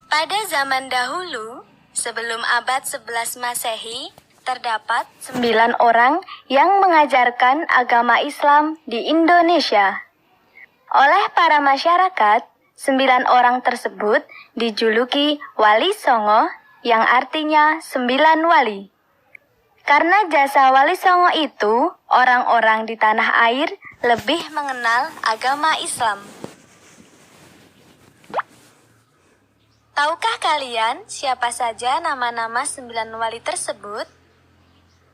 Pada zaman dahulu, sebelum abad 11 Masehi, terdapat 9 orang yang mengajarkan agama Islam di Indonesia. Oleh para masyarakat, 9 orang tersebut dijuluki Wali Songo, yang artinya 9 wali. Karena jasa Wali Songo itu, orang-orang di tanah air lebih mengenal agama Islam. Tahukah kalian siapa saja nama-nama 9 wali tersebut?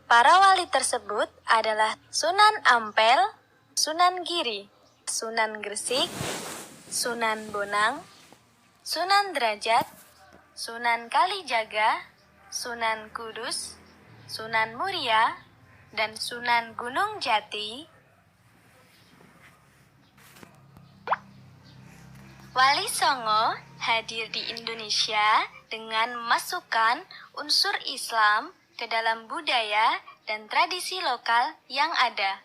Para wali tersebut adalah Sunan Ampel, Sunan Giri, Sunan Gresik, Sunan Bonang, Sunan Derajat, Sunan Kalijaga, Sunan Kudus, Sunan Muria, dan Sunan Gunung Jati. Wali Songo hadir di Indonesia dengan memasukkan unsur Islam ke dalam budaya dan tradisi lokal yang ada.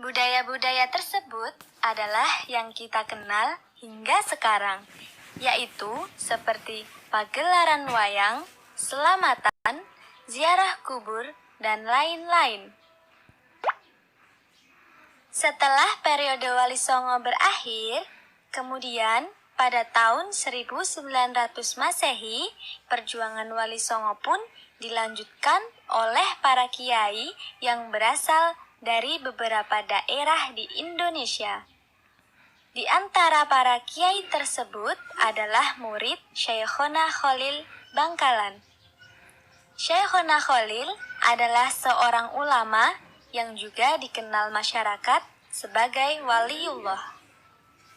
Budaya-budaya tersebut adalah yang kita kenal hingga sekarang, yaitu seperti pagelaran wayang, selamatan, ziarah kubur, dan lain-lain. Setelah periode Wali Songo berakhir, kemudian pada tahun 1900 Masehi, perjuangan Wali Songo pun dilanjutkan oleh para kiai yang berasal dari beberapa daerah di Indonesia. Di antara para kiai tersebut adalah murid Syekhona Khalil Bangkalan. Syekhona Khalil adalah seorang ulama yang juga dikenal masyarakat sebagai waliullah.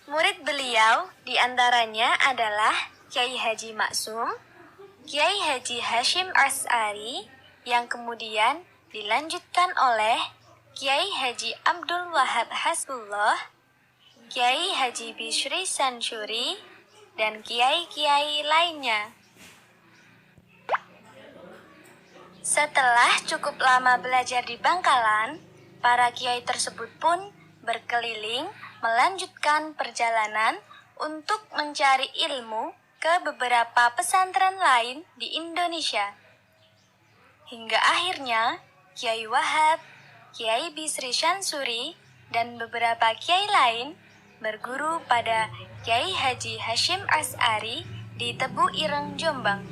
Murid beliau diantaranya adalah Kiai Haji Maksum, Kiai Haji Hashim As'ari, yang kemudian dilanjutkan oleh Kiai Haji Abdul Wahab Hasbullah, Kiai Haji Bishri Sansuri, dan kiai-kiai lainnya. Setelah cukup lama belajar di Bangkalan, para kiai tersebut pun berkeliling melanjutkan perjalanan untuk mencari ilmu ke beberapa pesantren lain di Indonesia. Hingga akhirnya Kiai Wahab, Kiai Bisri Syansuri, dan beberapa kiai lain berguru pada Kiai Haji Hashim As'ari di Tebu Ireng, Jombang.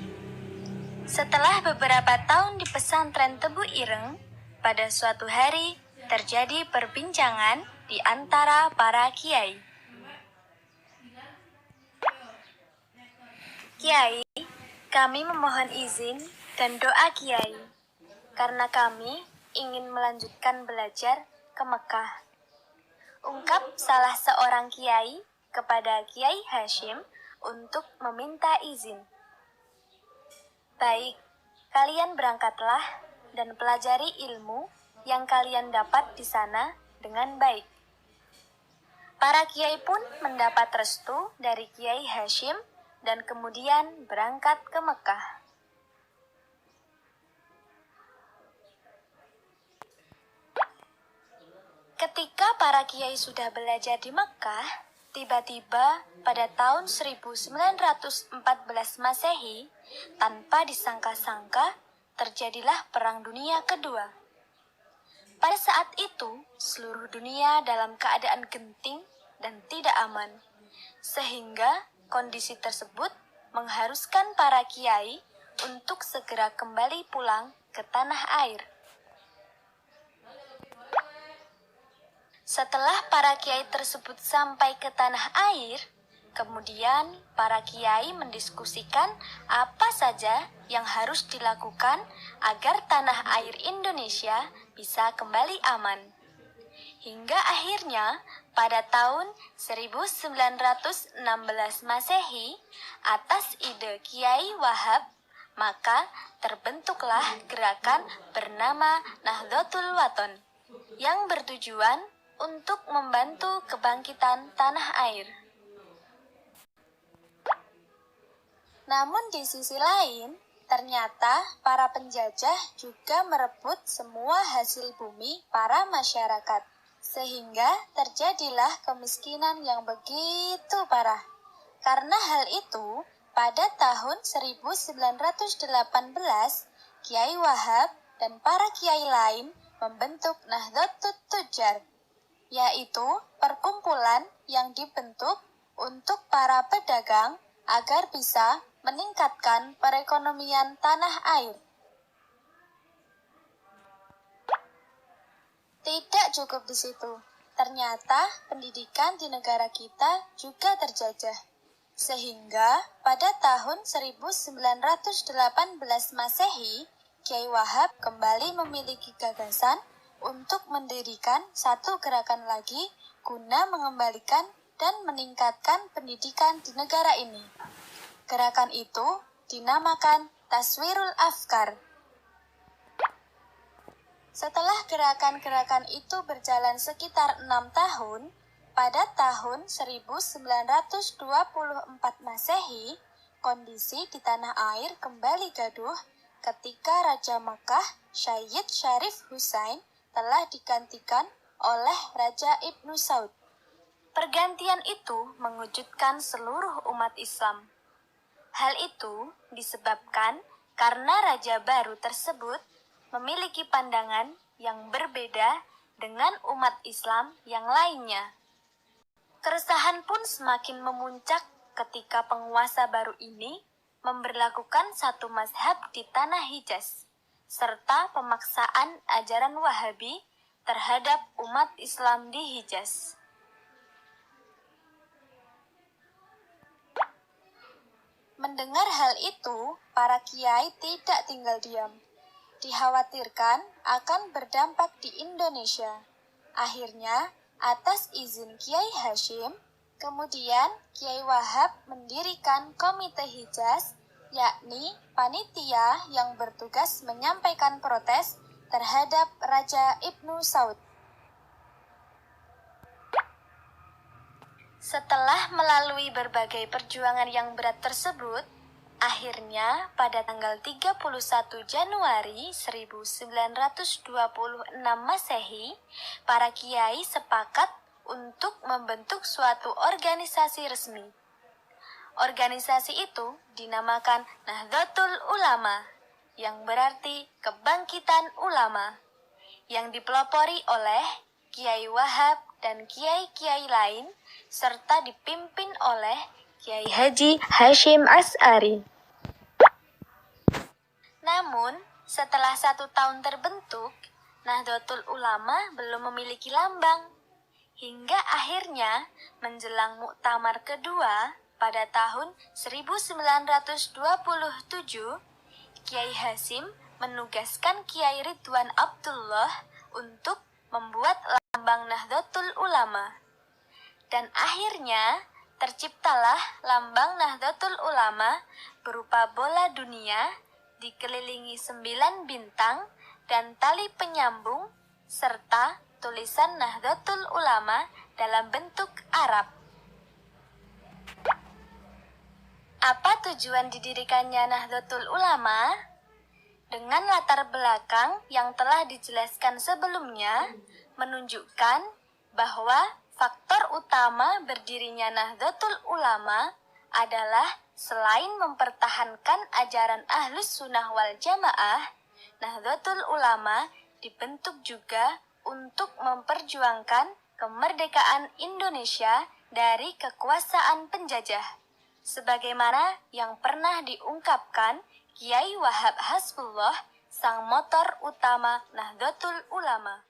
Setelah beberapa tahun di pesantren Tebu Ireng, pada suatu hari terjadi perbincangan di antara para kiai. Kiai, kami memohon izin dan doa Kiai, karena kami ingin melanjutkan belajar ke Mekah. Ungkap salah seorang kiai kepada Kiai Hashim untuk meminta izin. Baik, kalian berangkatlah dan pelajari ilmu yang kalian dapat di sana dengan baik. Para kiai pun mendapat restu dari Kiai Hashim dan kemudian berangkat ke Mekah. Ketika para kiai sudah belajar di Mekah, tiba-tiba pada tahun 1914 Masehi, tanpa disangka-sangka, terjadilah Perang Dunia Kedua. Pada saat itu, seluruh dunia dalam keadaan genting dan tidak aman, sehingga kondisi tersebut mengharuskan para kiai untuk segera kembali pulang ke tanah air. Setelah para kiai tersebut sampai ke tanah air, kemudian para kiai mendiskusikan apa saja yang harus dilakukan agar tanah air Indonesia bisa kembali aman. Hingga akhirnya pada tahun 1916 Masehi, atas ide Kiai Wahab, maka terbentuklah gerakan bernama Nahdlatul Wathon yang bertujuan untuk membantu kebangkitan tanah air. Namun di sisi lain, ternyata para penjajah juga merebut semua hasil bumi para masyarakat, sehingga terjadilah kemiskinan yang begitu parah. Karena hal itu, Pada tahun 1918, Kiai Wahab dan para kiai lain membentuk Nahdlatul Tujar, yaitu perkumpulan yang dibentuk untuk para pedagang agar bisa meningkatkan perekonomian tanah air. Tidak cukup di situ. Ternyata pendidikan di negara kita juga terjajah. Sehingga pada tahun 1918 Masehi, Kiai Wahab kembali memiliki gagasan untuk mendirikan satu gerakan lagi guna mengembalikan dan meningkatkan pendidikan di negara ini. Gerakan itu dinamakan Taswirul Afkar. Setelah gerakan-gerakan itu berjalan sekitar 6 tahun, pada tahun 1924 Masehi, kondisi di tanah air kembali gaduh ketika Raja Makkah Syed Syarif Hussain telah digantikan oleh Raja Ibnu Saud. Pergantian itu mengejutkan seluruh umat Islam. Hal itu disebabkan karena raja baru tersebut memiliki pandangan yang berbeda dengan umat Islam yang lainnya. Keresahan pun semakin memuncak ketika penguasa baru ini memberlakukan satu mazhab di tanah Hijaz, serta pemaksaan ajaran Wahabi terhadap umat Islam di Hijaz. Mendengar hal itu, para kiai tidak tinggal diam. Dikhawatirkan akan berdampak di Indonesia. Akhirnya, atas izin Kiai Hasyim, kemudian Kiai Wahab mendirikan Komite Hijaz, yakni panitia yang bertugas menyampaikan protes terhadap Raja Ibnu Saud. Setelah melalui berbagai perjuangan yang berat tersebut, akhirnya pada tanggal 31 Januari 1926 Masehi, para kiai sepakat untuk membentuk suatu organisasi resmi. Organisasi itu dinamakan Nahdlatul Ulama, yang berarti kebangkitan ulama, yang dipelopori oleh Kiai Wahab dan kiai-kiai lain, serta dipimpin oleh Kiai Haji Hasyim Asy'ari. Namun, setelah 1 tahun terbentuk, Nahdlatul Ulama belum memiliki lambang. Hingga akhirnya, menjelang muktamar kedua pada tahun 1927, Kiai Hasyim menugaskan Kiai Ridwan Abdullah untuk membuat lambang Nahdlatul Ulama. Dan akhirnya, terciptalah lambang Nahdlatul Ulama berupa bola dunia dikelilingi 9 bintang dan tali penyambung serta tulisan Nahdlatul Ulama dalam bentuk Arab. Apa tujuan didirikannya Nahdlatul Ulama? Dengan latar belakang yang telah dijelaskan sebelumnya, menunjukkan bahwa faktor utama berdirinya Nahdlatul Ulama adalah selain mempertahankan ajaran Ahlus Sunnah wal Jamaah, Nahdlatul Ulama dibentuk juga untuk memperjuangkan kemerdekaan Indonesia dari kekuasaan penjajah, sebagaimana yang pernah diungkapkan Kiai Wahab Hasbullah, sang motor utama Nahdlatul Ulama.